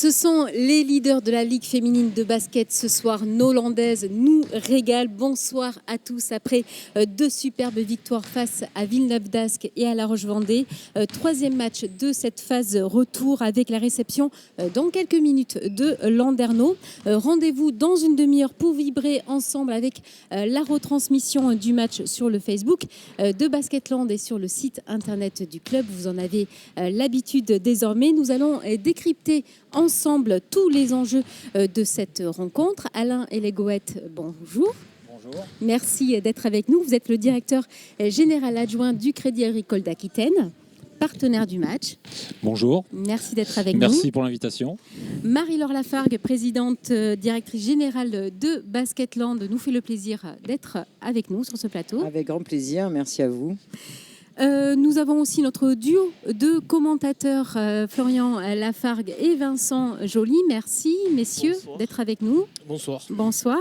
Ce sont les leaders de la Ligue féminine de basket ce soir. Nos Landaises nous régalent. Bonsoir à tous. Après deux superbes victoires face à Villeneuve-d'Ascq et à La Roche-Vendée. Troisième match de cette phase retour avec la réception dans quelques minutes de Landerneau. Rendez-vous dans une demi-heure pour vibrer ensemble avec la retransmission du match sur le Facebook de Basketland et sur le site internet du club. Vous en avez l'habitude désormais. Nous allons décrypter ensemble tous les enjeux de cette rencontre. Alain Elégoët, bonjour. Bonjour. Merci d'être avec nous. Vous êtes le directeur général adjoint du Crédit Agricole d'Aquitaine, partenaire du match. Bonjour. Merci d'être avec nous. Merci pour l'invitation. Marie-Laure Lafargue, présidente directrice générale de Basketland, nous fait le plaisir d'être avec nous sur ce plateau. Avec grand plaisir, merci à vous. Nous avons aussi notre duo de commentateurs, Florian Lafargue et Vincent Joly. Merci, messieurs, d'être avec nous. Bonsoir. Bonsoir.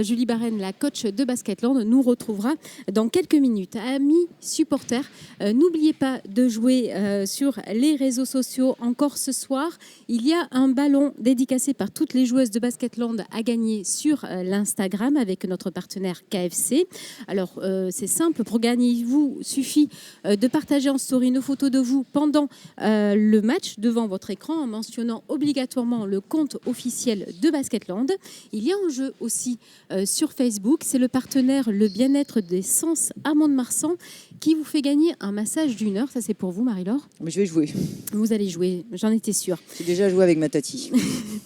Julie Barène, la coach de Basketland, nous retrouvera dans quelques minutes. Amis supporters, n'oubliez pas de jouer sur les réseaux sociaux encore ce soir. Il y a un ballon dédicacé par toutes les joueuses de Basketland à gagner sur l'Instagram avec notre partenaire KFC. Alors, c'est simple, pour gagner, il vous suffit de partager en story une photo de vous pendant le match devant votre écran en mentionnant obligatoirement le compte officiel de Basketland. Il y a un jeu aussi sur Facebook, c'est le partenaire Le Bien-être des Sens à Mont-de-Marsan qui vous fait gagner un massage d'1 heure. Ça, c'est pour vous, Marie-Laure? Mais je vais jouer. Vous allez jouer, j'en étais sûre. J'ai déjà joué avec ma tati.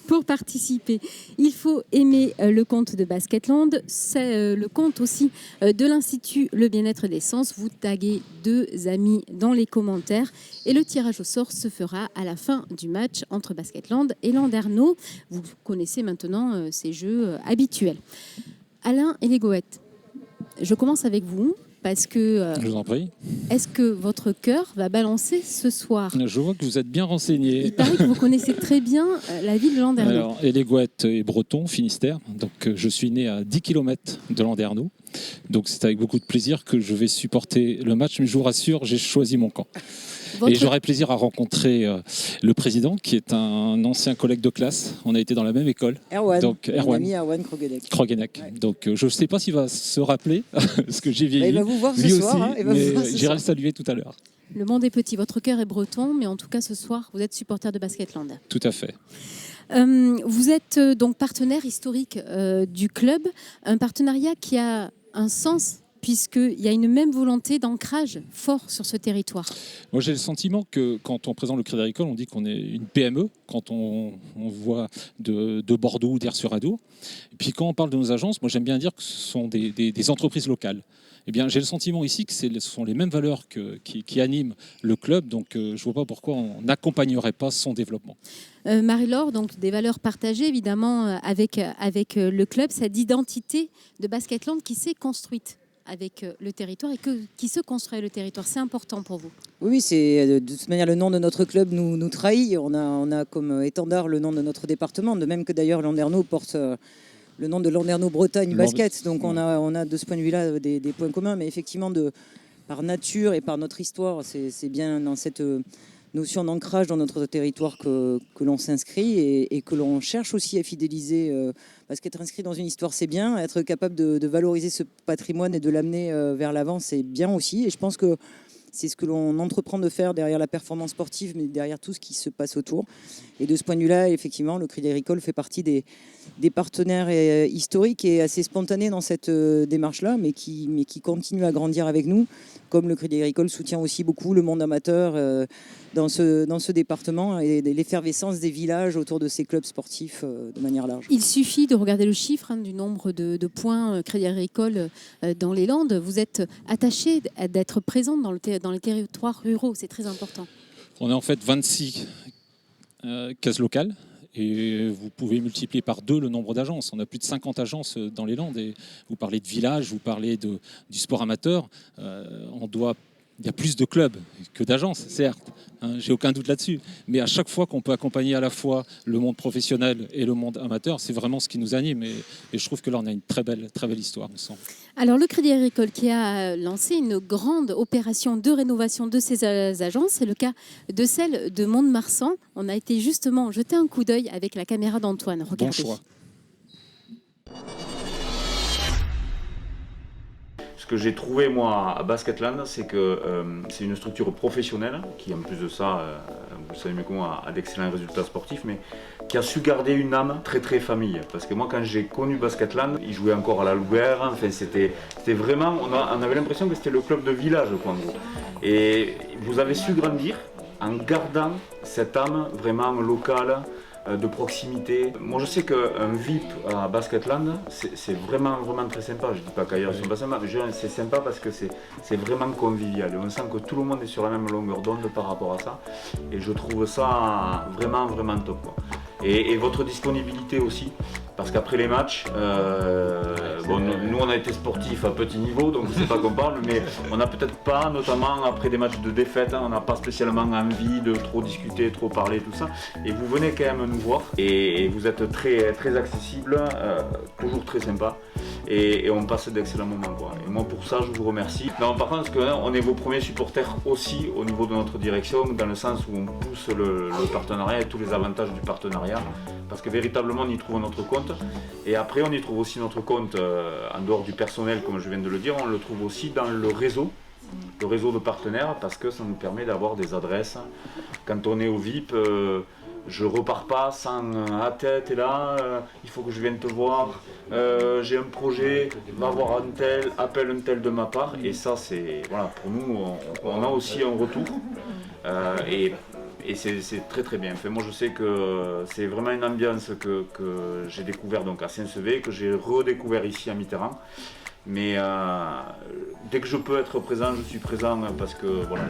Pour participer, il faut aimer le compte de Basketland. C'est le compte aussi de l'Institut Le Bien-être des Sens. Vous taguez 2 amis dans les commentaires et le tirage au sort se fera à la fin du match entre Basketland et Landerneau. Vous connaissez maintenant ces jeux habituels. Alain Elégoët, je commence avec vous. Parce que, je vous en prie. Est-ce que votre cœur va balancer ce soir? Je vois que vous êtes bien renseigné. Il paraît que vous connaissez très bien la ville de Landerneau. Alors, Elégoët est breton, Finistère. Donc, je suis né à 10 km de Landerneau. Donc, c'est avec beaucoup de plaisir que je vais supporter le match. Mais je vous rassure, j'ai choisi mon camp. Et j'aurai plaisir à rencontrer le président, qui est un ancien collègue de classe. On a été dans la même école. Erwan, donc, mon ami Erwan Krogenek. Ouais. Donc, je ne sais pas s'il va se rappeler ce que j'ai vieilli. Il va vous voir ce lui soir. Aussi, mais j'irai le saluer tout à l'heure. Le monde est petit. Votre cœur est breton, mais en tout cas, ce soir, vous êtes supporter de Basketland. Tout à fait. Vous êtes donc partenaire historique du club. Un partenariat qui a un sens puisqu'il y a une même volonté d'ancrage fort sur ce territoire. Moi, j'ai le sentiment que quand on présente le Crédit Agricole, on dit qu'on est une PME, quand on voit de Bordeaux ou d'Aire-sur-Adour. Et puis quand on parle de nos agences, moi j'aime bien dire que ce sont des entreprises locales. Eh bien, j'ai le sentiment ici que ce sont les mêmes valeurs qui animent le club, donc je ne vois pas pourquoi on n'accompagnerait pas son développement. Marie-Laure, donc des valeurs partagées évidemment avec le club, cette identité de Basketland qui s'est construite avec le territoire et qui se construit le territoire. C'est important pour vous? Oui, c'est de toute manière le nom de notre club nous trahit. On a comme étendard le nom de notre département, de même que d'ailleurs Landerneau porte le nom de Landerneau Bretagne Basket. Donc on a de ce point de vue-là des points communs, mais effectivement par nature et par notre histoire, c'est bien dans cette notion d'ancrage dans notre territoire que l'on s'inscrit et que l'on cherche aussi à fidéliser. Parce qu'être inscrit dans une histoire, c'est bien. Être capable de valoriser ce patrimoine et de l'amener vers l'avant, c'est bien aussi. Et je pense que c'est ce que l'on entreprend de faire derrière la performance sportive, mais derrière tout ce qui se passe autour. Et de ce point de vue-là, effectivement, le Crédit Agricole fait partie des partenaires historiques et assez spontanés dans cette démarche-là, mais qui continue à grandir avec nous. Comme le Crédit Agricole soutient aussi beaucoup le monde amateur dans ce département et l'effervescence des villages autour de ces clubs sportifs de manière large. Il suffit de regarder le chiffre du nombre de points Crédit Agricole dans les Landes. Vous êtes attaché d'être présent dans les territoires ruraux, c'est très important. On est en fait 26 cases locales. Et vous pouvez multiplier par 2 le nombre d'agences. On a plus de 50 agences dans les Landes. Et vous parlez de village, vous parlez du sport amateur. On doit il y a plus de clubs que d'agences, certes. Hein, j'ai aucun doute là-dessus. Mais à chaque fois qu'on peut accompagner à la fois le monde professionnel et le monde amateur, c'est vraiment ce qui nous anime. Et je trouve que là, on a une très belle histoire ensemble. Alors, le Crédit Agricole qui a lancé une grande opération de rénovation de ses agences, c'est le cas de celle de Mont-de-Marsan. On a été justement jeter un coup d'œil avec la caméra d'Antoine. Regardez. Bon choix. Ce que j'ai trouvé moi à Basketland, c'est que c'est une structure professionnelle qui, en plus de ça, vous savez mieux que moi, a d'excellents résultats sportifs, mais qui a su garder une âme très très famille. Parce que moi, quand j'ai connu Basketland, ils jouaient encore à la Louguère. Enfin, c'était vraiment, on avait l'impression que c'était le club de village, quoi, en gros. Et vous avez su grandir en gardant cette âme vraiment locale, de proximité. Moi je sais qu'un VIP à Basketland, c'est vraiment très sympa. Je ne dis pas qu'ailleurs ils sont pas sympas, mais c'est sympa parce que c'est vraiment convivial. Et on sent que tout le monde est sur la même longueur d'onde par rapport à ça. Et je trouve ça vraiment top, quoi. Et votre disponibilité aussi, parce qu'après les matchs, nous on a été sportifs à petit niveau, donc c'est pas qu'on parle, mais on n'a peut-être pas, notamment après des matchs de défaite, on n'a pas spécialement envie de trop discuter, trop parler, tout ça. Et vous venez quand même nous voir, et vous êtes très, très accessible, toujours très sympa, et on passe d'excellents moments, quoi. Et moi pour ça je vous remercie. Non, par contre, parce qu'on est vos premiers supporters aussi au niveau de notre direction, dans le sens où on pousse le partenariat et tous les avantages du partenariat. Parce que véritablement on y trouve notre compte, et après on y trouve aussi notre compte en dehors du personnel, comme je viens de le dire, on le trouve aussi dans le réseau de partenaires, parce que ça nous permet d'avoir des adresses. Quand on est au VIP, je repars pas sans t'es là, il faut que je vienne te voir, j'ai un projet, va voir un tel, appelle un tel de ma part, et ça c'est, voilà, pour nous on a aussi un retour, et c'est très très bien. Enfin, moi je sais que c'est vraiment une ambiance que j'ai découvert donc à Saint-Sevé, que j'ai redécouvert ici à Mitterrand. Mais dès que je peux être présent, je suis présent, parce que voilà,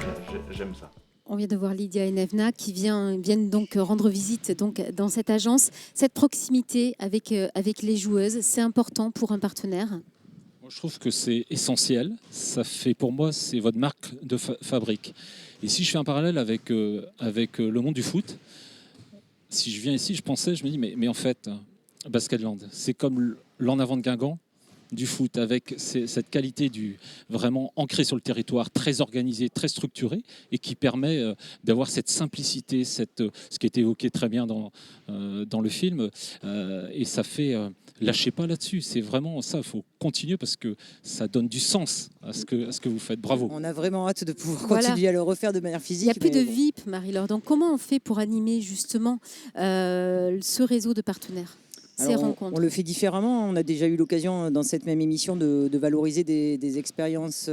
j'aime ça. On vient de voir Lydia et Nevna qui viennent donc rendre visite donc dans cette agence. Cette proximité avec les joueuses, c'est important pour un partenaire. Moi, je trouve que c'est essentiel. Ça fait, pour moi, c'est votre marque de fabrique. Et si je fais un parallèle avec le monde du foot, si je viens ici, je me dis, mais en fait, Basketland, c'est comme l'en avant de Guingamp du foot, avec cette qualité vraiment ancrée sur le territoire, très organisée, très structurée, et qui permet d'avoir cette simplicité, ce qui est évoqué très bien dans le film, et ça fait... lâchez pas là-dessus, c'est vraiment ça, il faut continuer parce que ça donne du sens à ce que vous faites. Bravo. On a vraiment hâte de pouvoir continuer à le refaire de manière physique. Il n'y a plus de VIP, Marie-Laure. Donc comment on fait pour animer justement ce réseau de partenaires, ces rencontres? On le fait différemment. On a déjà eu l'occasion dans cette même émission de valoriser des expériences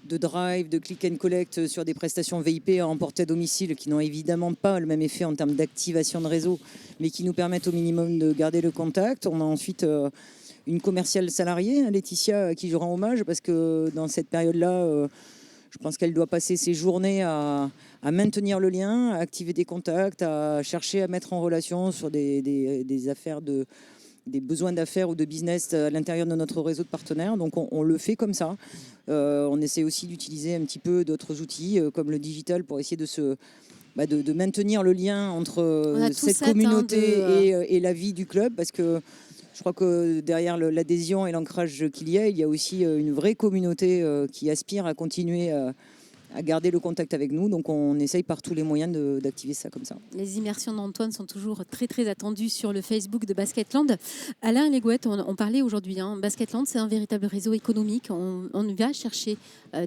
de drive, de click and collect sur des prestations VIP à emporter à domicile qui n'ont évidemment pas le même effet en termes d'activation de réseau, mais qui nous permettent au minimum de garder le contact. On a ensuite une commerciale salariée, Laetitia, qui je rends hommage parce que dans cette période-là, je pense qu'elle doit passer ses journées à maintenir le lien, à activer des contacts, à chercher à mettre en relation sur des affaires des besoins d'affaires ou de business à l'intérieur de notre réseau de partenaires. Donc on le fait comme ça. On essaie aussi d'utiliser un petit peu d'autres outils comme le digital pour essayer de maintenir le lien entre cette communauté et la vie du club, parce que je crois que derrière l'adhésion et l'ancrage qu'il y a aussi une vraie communauté qui aspire à continuer à garder le contact avec nous. Donc on essaye par tous les moyens d'activer ça comme ça. Les immersions d'Antoine sont toujours très très attendues sur le Facebook de Basketland. Alain Legouette, on parlait aujourd'hui, Basketland, c'est un véritable réseau économique. On va chercher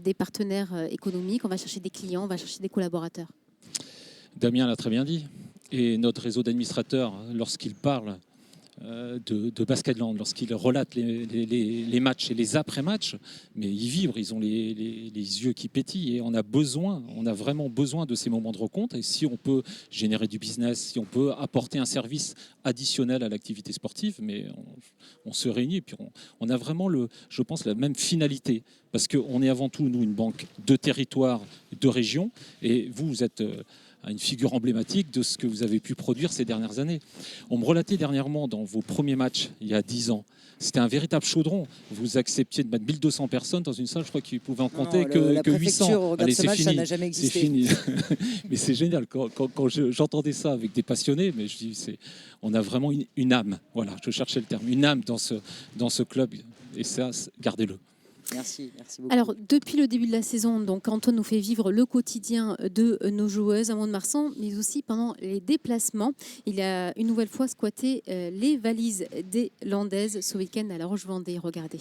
des partenaires économiques, on va chercher des clients, on va chercher des collaborateurs. Damien l'a très bien dit. Et notre réseau d'administrateurs, lorsqu'il parle de Basketland, lorsqu'ils relatent les matchs et les après-matchs, mais ils vibrent, ils ont les yeux qui pétillent, et on a vraiment besoin de ces moments de rencontre. Et si on peut générer du business, si on peut apporter un service additionnel à l'activité sportive, mais on se réunit, et puis on a vraiment, je pense, la même finalité, parce qu'on est avant tout, nous, une banque de territoire, de région, et vous êtes à une figure emblématique de ce que vous avez pu produire ces dernières années. On me relatait dernièrement dans vos premiers matchs, il y a 10 ans, c'était un véritable chaudron. Vous acceptiez de mettre 1200 personnes dans une salle, je crois qu'ils pouvaient en compter que 800. Allez, c'est fini. Ça n'a jamais existé. C'est fini. Mais c'est génial. Quand j'entendais ça avec des passionnés, mais je dis, on a vraiment une âme. Voilà, je cherchais le terme. Une âme dans ce club. Et ça, gardez-le. Merci beaucoup. Alors, depuis le début de la saison, donc Antoine nous fait vivre le quotidien de nos joueuses à Mont-de-Marsan, mais aussi pendant les déplacements. Il a une nouvelle fois squatté les valises des Landaises ce week-end à La Roche-Vendée. Regardez.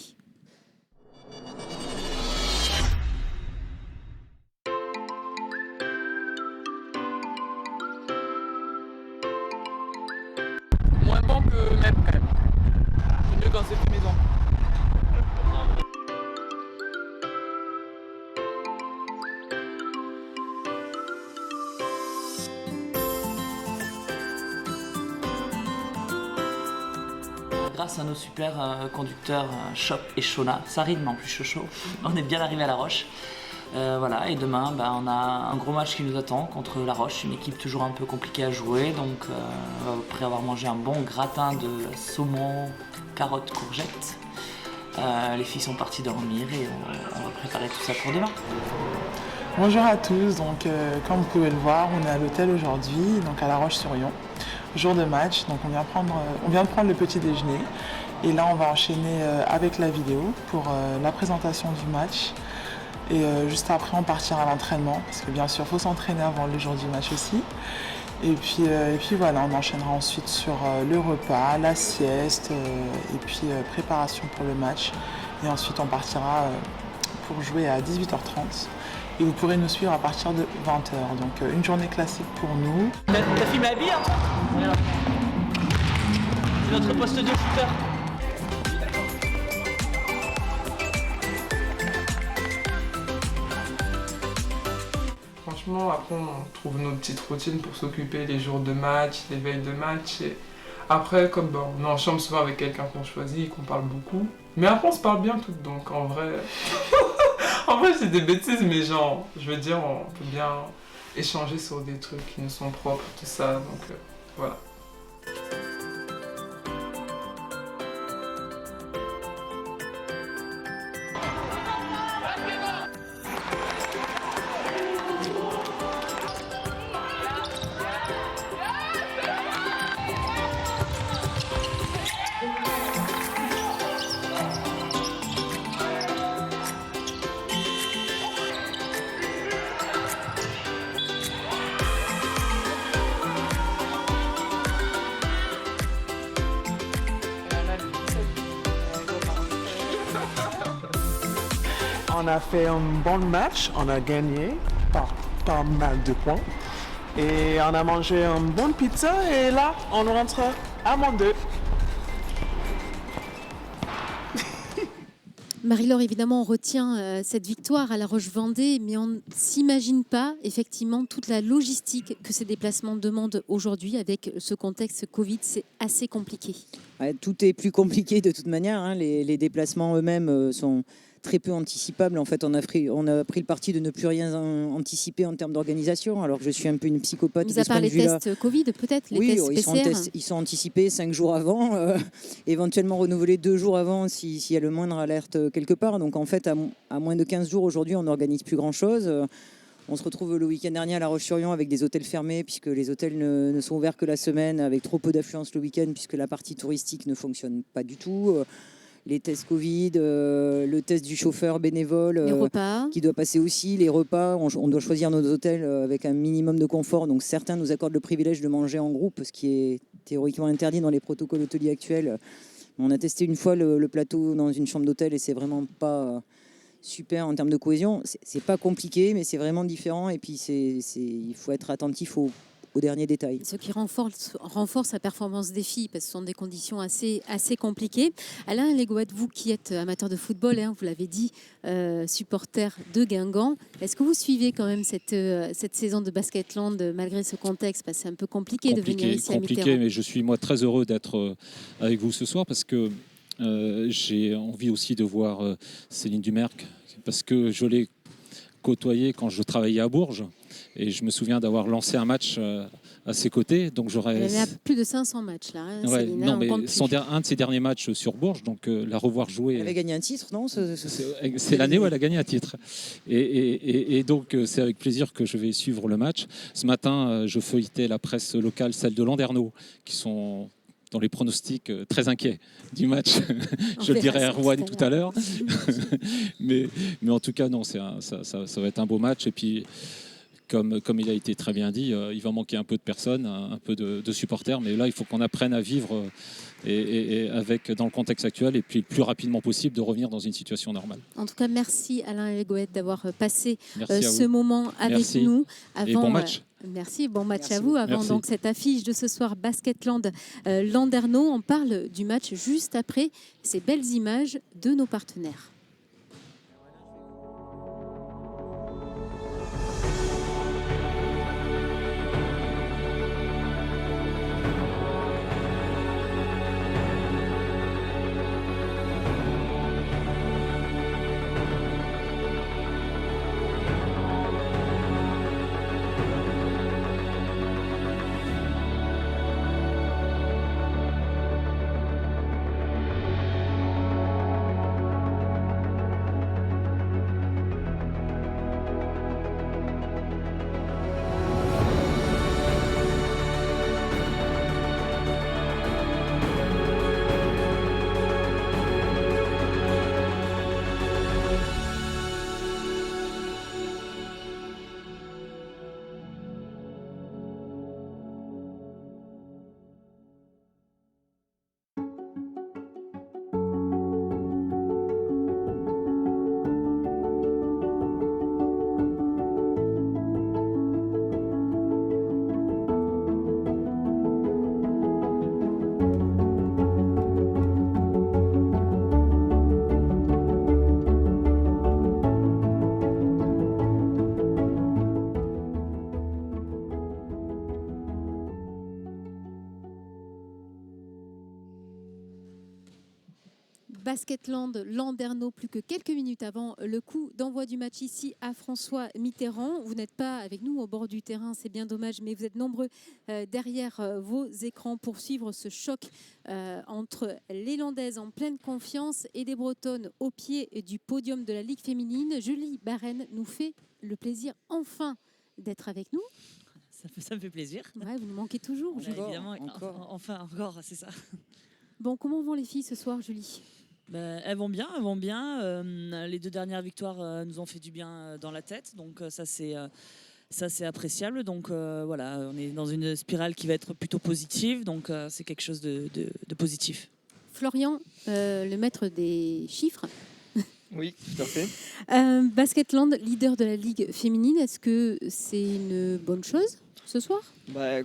Moins bon que même quand même. C'est mieux quand c'est fait maison. Grâce à nos super conducteurs Chop et Shona, ça rime en plus chaud, on est bien arrivé à La Roche. Voilà, et demain on a un gros match qui nous attend contre La Roche, une équipe toujours un peu compliquée à jouer. Donc après avoir mangé un bon gratin de saumon, carottes, courgettes, les filles sont parties dormir et on va préparer tout ça pour demain. Bonjour à tous, donc comme vous pouvez le voir, on est à l'hôtel aujourd'hui, donc à La Roche-sur-Yon. Jour de match, donc on vient de prendre le petit déjeuner et là on va enchaîner avec la vidéo pour la présentation du match et juste après on partira à l'entraînement parce que bien sûr il faut s'entraîner avant le jour du match aussi et puis voilà, on enchaînera ensuite sur le repas, la sieste et puis préparation pour le match et ensuite on partira pour jouer à 18h30. Et vous pourrez nous suivre à partir de 20h. Donc une journée classique pour nous. Ta fille m'habille, hein, toi ? C'est notre poste de shooter. Franchement, après on trouve nos petites routines pour s'occuper les jours de match, les veilles de match. Et après, comme on est en chambre souvent avec quelqu'un qu'on choisit et qu'on parle beaucoup. Mais après on se parle bien toutes, donc en vrai... En vrai, c'est des bêtises, mais genre, je veux dire, on peut bien échanger sur des trucs qui nous sont propres, tout ça, donc voilà. On a fait un bon match, on a gagné par pas mal de points. Et on a mangé une bonne pizza et là, on rentre à Mont 2. Marie-Laure, évidemment, on retient cette victoire à La Roche-Vendée, mais on ne s'imagine pas effectivement toute la logistique que ces déplacements demandent aujourd'hui avec ce contexte Covid. C'est assez compliqué. Ouais, tout est plus compliqué de toute manière. Hein. Les déplacements eux-mêmes sont très peu anticipables. En fait, on a pris le parti de ne plus rien anticiper en termes d'organisation. Alors que je suis un peu une psychopathe. Mis à part les tests Covid, peut-être, les tests PCR. Ils sont anticipés 5 jours avant, éventuellement renouvelés 2 jours avant s'il y a le moindre alerte quelque part. Donc en fait, à moins de 15 jours aujourd'hui, on n'organise plus grand-chose. On se retrouve le week-end dernier à La Roche-sur-Yon avec des hôtels fermés puisque les hôtels ne sont ouverts que la semaine, avec trop peu d'affluence le week-end puisque la partie touristique ne fonctionne pas du tout. Les tests Covid, le test du chauffeur bénévole les repas. Qui doit passer aussi, les repas. On doit choisir nos hôtels avec un minimum de confort. Donc certains nous accordent le privilège de manger en groupe, ce qui est théoriquement interdit dans les protocoles hôteliers actuels. On a testé une fois le plateau dans une chambre d'hôtel et c'est vraiment pas super en termes de cohésion. C'est pas compliqué, mais c'est vraiment différent. Et puis il faut être attentif aux derniers détails. Ce qui renforce la performance des filles, parce que ce sont des conditions assez compliquées. Alain Legoët, vous qui êtes amateur de football, hein, vous l'avez dit, supporter de Guingamp, est-ce que vous suivez quand même cette saison de Basketland malgré ce contexte? Parce que c'est un peu compliqué de venir ici à Mitterrand. Compliqué, mais je suis moi très heureux d'être avec vous ce soir parce que j'ai envie aussi de voir Céline Dumerc, parce que je l'ai côtoyée quand je travaillais à Bourges. Et je me souviens d'avoir lancé un match à ses côtés. Donc j'aurais... Elle a plus de 500 matchs là. Hein, Ouais, Céline, non, on mais compte plus. un de ses derniers matchs sur Bourges, donc la revoir jouer. Elle avait gagné un titre, non C'est l'année où elle a gagné un titre. Et donc, c'est avec plaisir que je vais suivre le match. Ce matin, je feuilletais la presse locale, celle de Landerneau, qui sont dans les pronostics très inquiets du match. Je le dirai à Erwan tout à l'heure. mais en tout cas, non, ça va être un beau match. Et puis, comme il a été très bien dit, il va manquer un peu de personnes, un peu de supporters. Mais là, il faut qu'on apprenne à vivre et avec, dans le contexte actuel, et puis le plus rapidement possible de revenir dans une situation normale. En tout cas, merci Alain Elgoët d'avoir passé Merci à ce vous. moment avec Merci. nous. Et bon match. Merci, bon match Merci. à vous. Avant Merci. donc cette affiche de ce soir, Basketland Landerneau, on parle du match juste après ces belles images de nos partenaires. Basketland Landerneau, plus que quelques minutes avant le coup d'envoi du match ici à François Mitterrand. Vous n'êtes pas avec nous au bord du terrain, c'est bien dommage, mais vous êtes nombreux derrière vos écrans pour suivre ce choc entre les Landaises en pleine confiance et des Bretonnes au pied du podium de la Ligue féminine. Julie Barène nous fait le plaisir enfin d'être avec nous. Ça me fait plaisir. Ouais, vous nous manquez toujours, Julie. Évidemment, encore. Enfin, encore, c'est ça. Bon, comment vont les filles ce soir, Julie ? Elles vont bien, elles vont bien. Les 2 dernières victoires nous ont fait du bien dans la tête, donc ça c'est appréciable. Donc voilà, on est dans une spirale qui va être plutôt positive, donc c'est quelque chose de positif. Florian, le maître des chiffres. Oui, tout à fait. Basketland, leader de la Ligue féminine, est-ce que c'est une bonne chose ce soir ?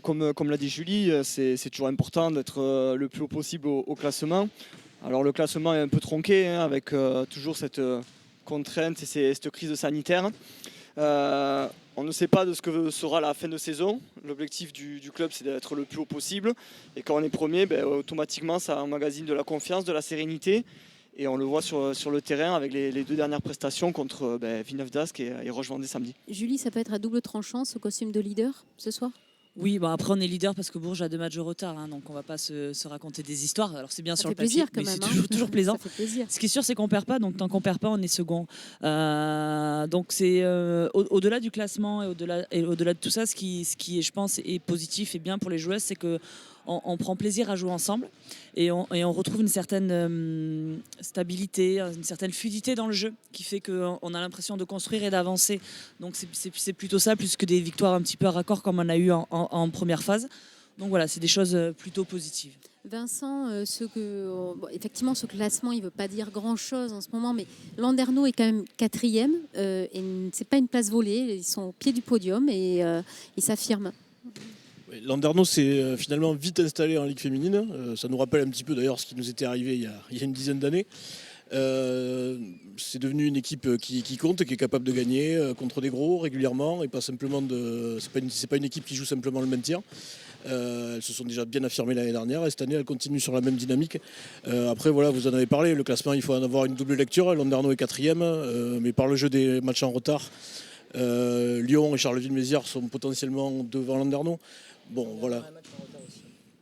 Comme l'a dit Julie, c'est toujours important d'être le plus haut possible au classement. Alors le classement est un peu tronqué avec toujours cette contrainte et cette crise sanitaire. On ne sait pas de ce que sera la fin de saison. L'objectif du club, c'est d'être le plus haut possible. Et quand on est premier, automatiquement, ça emmagasine de la confiance, de la sérénité. Et on le voit sur le terrain avec les 2 dernières prestations contre Villeneuve d'Ascq et Roche-Vendée samedi. Julie, ça peut être à double tranchant ce costume de leader ce soir ? Oui, après on est leader parce que Bourges a 2 matchs de retard, hein, donc on va pas se raconter des histoires. Alors c'est bien Ça sur fait le papier, plaisir quand mais même. c'est toujours plaisant. Ça fait plaisir. Ce qui est sûr, c'est qu'on perd pas, donc tant qu'on perd pas, on est second. Donc c'est au-delà du classement et au-delà de tout ça, ce qui est, je pense, est positif et bien pour les joueuses, c'est que on prend plaisir à jouer ensemble et on retrouve une certaine stabilité, une certaine fluidité dans le jeu qui fait qu'on a l'impression de construire et d'avancer. Donc c'est plutôt ça, plus que des victoires un petit peu à raccord comme on a eu en première phase. Donc voilà, c'est des choses plutôt positives. Vincent, effectivement, ce classement, il ne veut pas dire grand-chose en ce moment, mais Landerneau est quand même 4e et ce n'est pas une place volée. Ils sont au pied du podium et ils s'affirment. Oui, Landerneau s'est finalement vite installé en Ligue féminine. Ça nous rappelle un petit peu d'ailleurs ce qui nous était arrivé il y a une dizaine d'années. C'est devenu une équipe qui compte, qui est capable de gagner contre des gros régulièrement et pas simplement c'est pas une équipe qui joue simplement le maintien. Elles se sont déjà bien affirmées l'année dernière et cette année elles continuent sur la même dynamique. Après voilà, vous en avez parlé, le classement il faut en avoir une double lecture. Landerneau est 4e, mais par le jeu des matchs en retard, Lyon et Charleville-Mézières sont potentiellement devant Landerneau. Bon, voilà.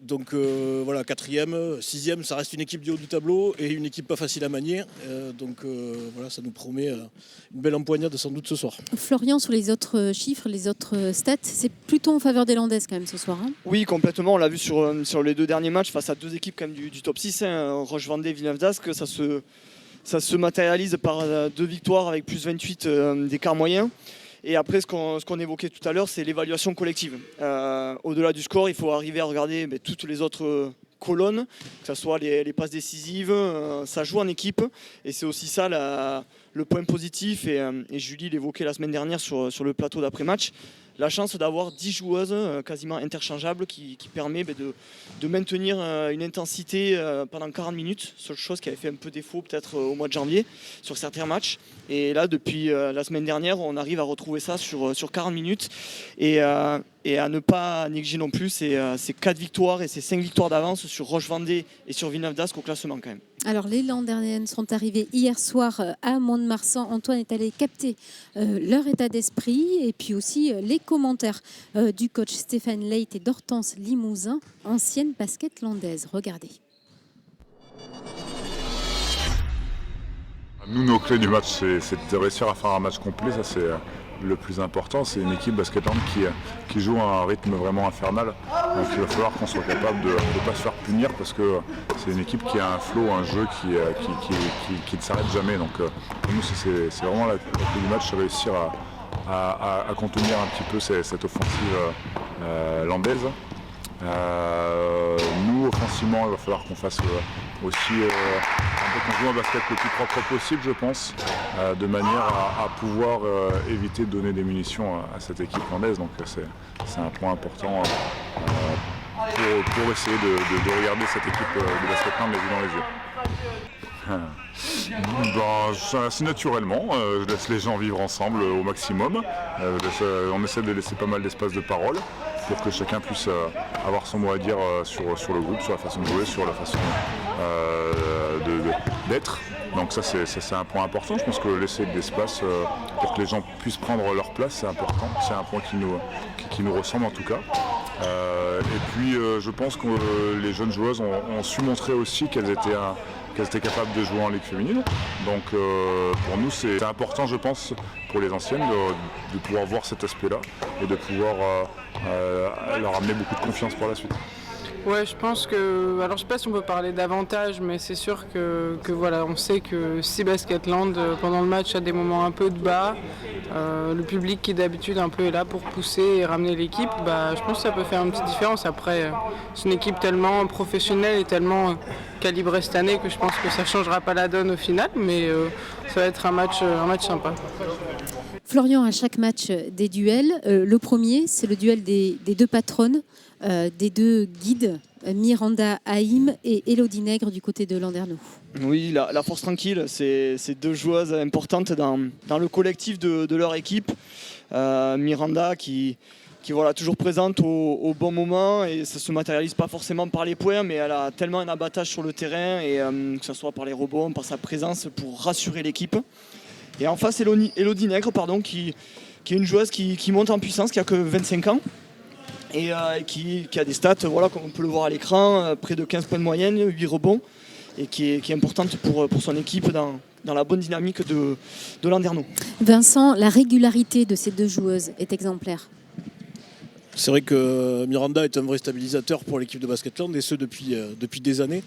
Donc voilà, 4e, 6e, ça reste une équipe du haut du tableau et une équipe pas facile à manier. Donc voilà, ça nous promet une belle empoignade sans doute ce soir. Florian, sur les autres chiffres, les autres stats, c'est plutôt en faveur des Landaises quand même ce soir. Hein. Oui, complètement. On l'a vu sur les 2 derniers matchs face à 2 équipes quand même du top 6, Roche-Vendée et Villeneuve-d'Ascq. Ça se matérialise par 2 victoires avec plus 28 d'écart moyen. Et après, ce qu'on évoquait tout à l'heure, c'est l'évaluation collective. Au-delà du score, il faut arriver à regarder toutes les autres colonnes, que ce soit les passes décisives, ça joue en équipe. Et c'est aussi ça le point positif, et Julie l'évoquait la semaine dernière sur le plateau d'après-match, la chance d'avoir 10 joueuses quasiment interchangeables qui permet de maintenir une intensité pendant 40 minutes, seule chose qui avait fait un peu défaut peut-être au mois de janvier sur certains matchs. Et là, depuis la semaine dernière, on arrive à retrouver ça sur 40 minutes et à ne pas négliger non plus ces 4 victoires et ces 5 victoires d'avance sur Roche-Vendée et sur Villeneuve-d'Ascq au classement quand même. Alors les Landernéennes sont arrivées hier soir à Mont-de-Marsan. Antoine est allé capter leur état d'esprit et puis aussi les commentaires du coach Stéphane Leit et d'Hortense Limousin, ancienne basket landaise. Regardez. Nous, nos clés du match, c'est de réussir à faire un match complet. Ça, c'est le plus important. C'est une équipe Basketland qui joue à un rythme vraiment infernal. Donc il va falloir qu'on soit capable de ne pas se faire punir parce que c'est une équipe qui a un flow, un jeu qui ne s'arrête jamais. Donc pour nous, c'est vraiment la clé du match, c'est réussir à contenir un petit peu cette offensive landaise. Nous, offensivement, il va falloir qu'on fasse aussi qu'on joue un basket le plus propre possible, je pense, de manière à pouvoir éviter de donner des munitions à cette équipe landaise. Donc c'est un point important pour essayer de regarder cette équipe de basketball les yeux dans les yeux. Assez naturellement, je laisse les gens vivre ensemble au maximum. On essaie de laisser pas mal d'espace de parole pour que chacun puisse avoir son mot à dire sur le groupe, sur la façon de jouer, sur la façon d'être. Donc ça c'est un point important. Je pense que laisser de l'espace pour que les gens puissent prendre leur place, c'est important. C'est un point qui nous ressemble en tout cas. Et puis je pense que les jeunes joueuses ont su montrer aussi qu'elles étaient capables de jouer en Ligue féminine. Donc pour nous c'est important, je pense, pour les anciennes de pouvoir voir cet aspect-là et de pouvoir leur amener beaucoup de confiance pour la suite. Ouais, je pense que, alors je sais pas si on peut parler d'avantage, mais c'est sûr que voilà, on sait que si Basketland pendant le match a des moments un peu de bas, le public qui d'habitude un peu est là pour pousser et ramener l'équipe, je pense que ça peut faire une petite différence. Après, c'est une équipe tellement professionnelle et tellement calibrée cette année que je pense que ça changera pas la donne au final, mais ça va être un match sympa. Florian, à chaque match des duels, le premier, c'est le duel des 2 patronnes, des 2 guides, Miranda Haïm et Élodie Nègre du côté de Landerneau. Oui, la force tranquille, c'est 2 joueuses importantes dans le collectif de leur équipe. Miranda qui voilà, toujours présente au bon moment, et ça ne se matérialise pas forcément par les points, mais elle a tellement un abattage sur le terrain, et que ce soit par les rebonds, par sa présence pour rassurer l'équipe. Et en face, Élodie Nègre, qui est une joueuse qui monte en puissance, qui a que 25 ans et qui a des stats, voilà, comme on peut le voir à l'écran, près de 15 points de moyenne, 8 rebonds, et qui est importante pour son équipe dans la bonne dynamique de Landerneau. Vincent, la régularité de ces 2 joueuses est exemplaire. C'est vrai que Miranda est un vrai stabilisateur pour l'équipe de Basketland, et ce depuis des années.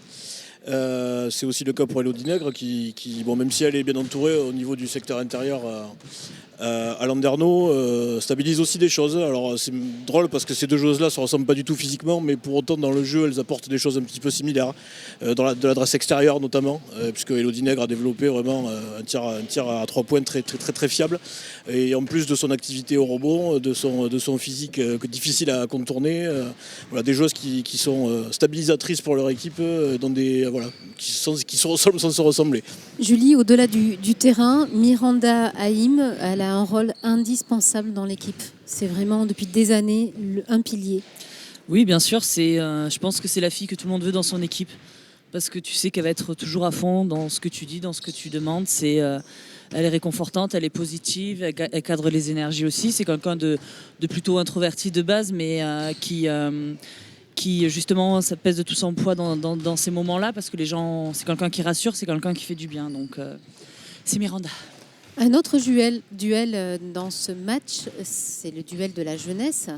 C'est aussi le cas pour Élodie Nègre qui même si elle est bien entourée au niveau du secteur intérieur à Landerneau, stabilise aussi des choses. Alors c'est drôle parce que ces 2 joueuses-là ne se ressemblent pas du tout physiquement, mais pour autant dans le jeu elles apportent des choses un petit peu similaires, de l'adresse extérieure notamment, puisque Élodie Nègre a développé vraiment un tir à 3 points très, très, très, très fiable, et en plus de son activité au rebond, de son physique difficile à contourner, voilà, des joueuses qui sont stabilisatrices pour leur équipe, qui se ressemblent sans se ressembler. Julie, au-delà du terrain, Miranda Haïm, elle a un rôle indispensable dans l'équipe. C'est vraiment depuis des années un pilier. Oui, bien sûr. Je pense que c'est la fille que tout le monde veut dans son équipe, parce que tu sais qu'elle va être toujours à fond dans ce que tu dis, dans ce que tu demandes. elle est réconfortante, elle est positive, elle cadre les énergies aussi. C'est quelqu'un de plutôt introverti de base, mais qui justement ça pèse de tout son poids dans ces moments-là, parce que les gens, c'est quelqu'un qui rassure, c'est quelqu'un qui fait du bien. Donc c'est Miranda. Un autre duel dans ce match, c'est le duel de la jeunesse.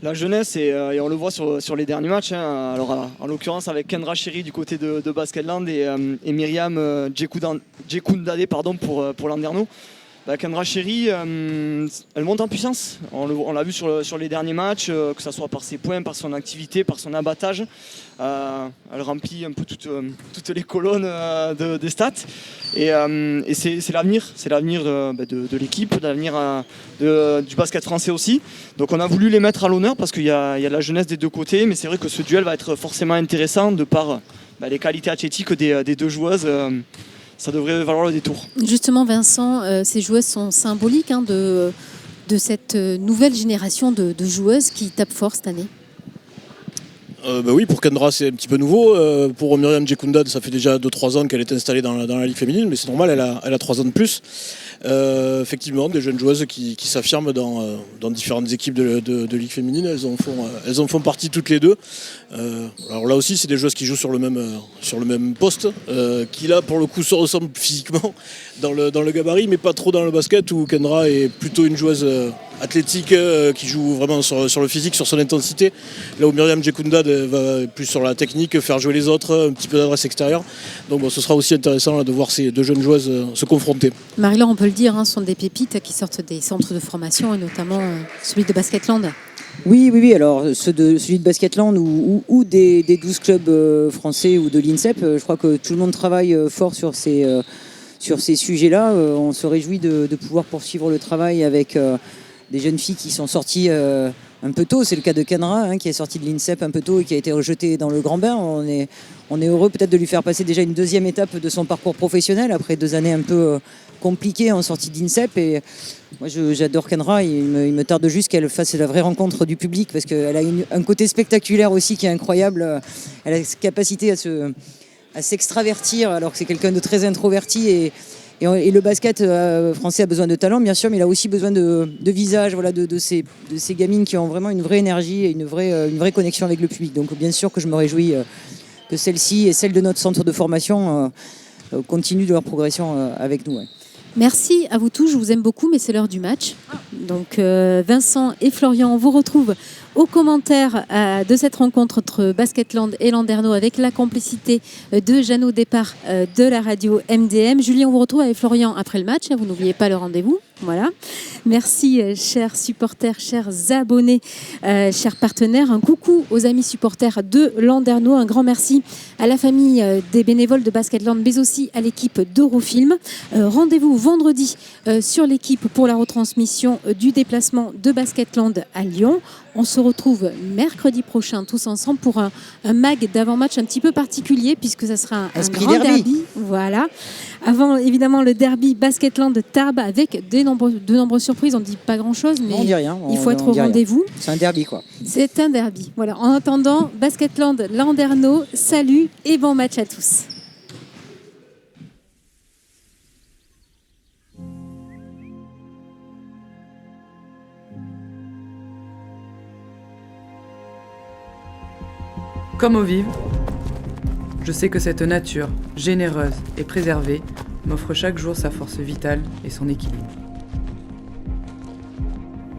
La jeunesse, et on le voit sur les derniers matchs, hein. Alors, en l'occurrence avec Kendra Chéri du côté de Basketland et Myriam Djekundade pour Landerneau. Kendra Chéri, elle monte en puissance. On l'a vu sur les derniers matchs, que ce soit par ses points, par son activité, par son abattage. Elle remplit un peu toutes les colonnes des stats. Et c'est l'avenir de l'équipe, l'avenir du basket français aussi. Donc on a voulu les mettre à l'honneur parce qu'il y a de la jeunesse des deux côtés. Mais c'est vrai que ce duel va être forcément intéressant de par les qualités athlétiques des deux joueuses. Ça devrait valoir le détour. Justement, Vincent, ces joueuses sont symboliques de cette nouvelle génération de joueuses qui tapent fort cette année. Oui, pour Kendra c'est un petit peu nouveau. Pour Myriam Djekundade, ça fait déjà 2-3 ans qu'elle est installée dans la Ligue féminine, mais c'est normal, elle a 3 ans de plus. Effectivement, des jeunes joueuses qui s'affirment dans différentes équipes de Ligue féminine, elles en font partie toutes les deux. Alors là aussi, c'est des joueuses qui jouent sur le même poste, qui là pour le coup se ressemblent physiquement dans le gabarit, mais pas trop dans le basket, où Kendra est plutôt une joueuse athlétique qui joue vraiment sur le physique, sur son intensité. Là où Myriam Djekundade va plus sur la technique, faire jouer les autres, un petit peu d'adresse extérieure. Donc ce sera aussi intéressant là, de voir ces deux jeunes joueuses se confronter. Marie-Laure, on peut le dire, sont des pépites qui sortent des centres de formation, et notamment celui de Basketland. Oui. Alors celui de Basketland ou des 12 clubs français ou de l'INSEP, je crois que tout le monde travaille fort sur ces sujets-là. On se réjouit de pouvoir poursuivre le travail avec des jeunes filles qui sont sorties un peu tôt. C'est le cas de Kendra, qui est sortie de l'INSEP un peu tôt et qui a été rejetée dans le grand bain. On est heureux peut-être de lui faire passer déjà une deuxième étape de son parcours professionnel après 2 années un peu compliquées en sortie d'INSEP. Et moi j'adore Kendra, il me tarde juste qu'elle fasse la vraie rencontre du public, parce qu'elle a un côté spectaculaire aussi qui est incroyable. Elle a cette capacité à s'extravertir alors que c'est quelqu'un de très introverti, et le basket français a besoin de talent, bien sûr, mais il a aussi besoin de visage, de ces gamines qui ont vraiment une vraie énergie et une vraie connexion avec le public. Donc bien sûr que je me réjouis que celle-ci et celle de notre centre de formation continuent de leur progression avec nous. Ouais. Merci à vous tous, je vous aime beaucoup, mais c'est l'heure du match. Donc Vincent et Florian, on vous retrouve aux commentaires de cette rencontre entre Basketland et Landerneau, avec la complicité de Jeannot Départ de la radio MDM. Julie, on vous retrouve avec Florian après le match, vous n'oubliez pas le rendez-vous. Voilà. Merci chers supporters, chers abonnés, chers partenaires. Un coucou aux amis supporters de Landerneau. Un grand merci à la famille des bénévoles de Basketland, mais aussi à l'équipe d'Eurofilm. Rendez-vous vendredi sur l'équipe pour la retransmission du déplacement de Basketland à Lyon. On se retrouve mercredi prochain tous ensemble pour un mag d'avant-match un petit peu particulier, puisque ça sera un grand derby. Voilà. Avant évidemment le derby Basketland-Tarbes, avec de nombreuses surprises. On ne dit pas grand-chose, mais on dit rien. Il faut être au rendez-vous. C'est un derby, quoi. C'est un derby. Voilà. En attendant, Basketland-Landerneau, salut et bon match à tous. Comme eau vive, je sais que cette nature, généreuse et préservée, m'offre chaque jour sa force vitale et son équilibre.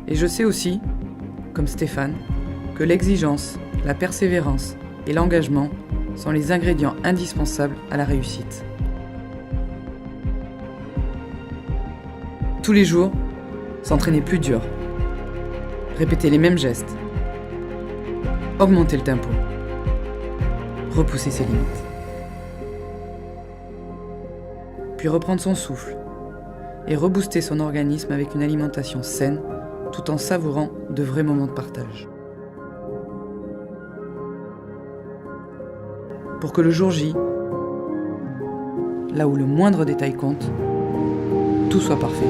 Et je sais aussi, comme Stéphane, que l'exigence, la persévérance et l'engagement sont les ingrédients indispensables à la réussite. Tous les jours, s'entraîner plus dur, répéter les mêmes gestes, augmenter le tempo, repousser ses limites. Puis reprendre son souffle et rebooster son organisme avec une alimentation saine, tout en savourant de vrais moments de partage. Pour que le jour J, là où le moindre détail compte, tout soit parfait.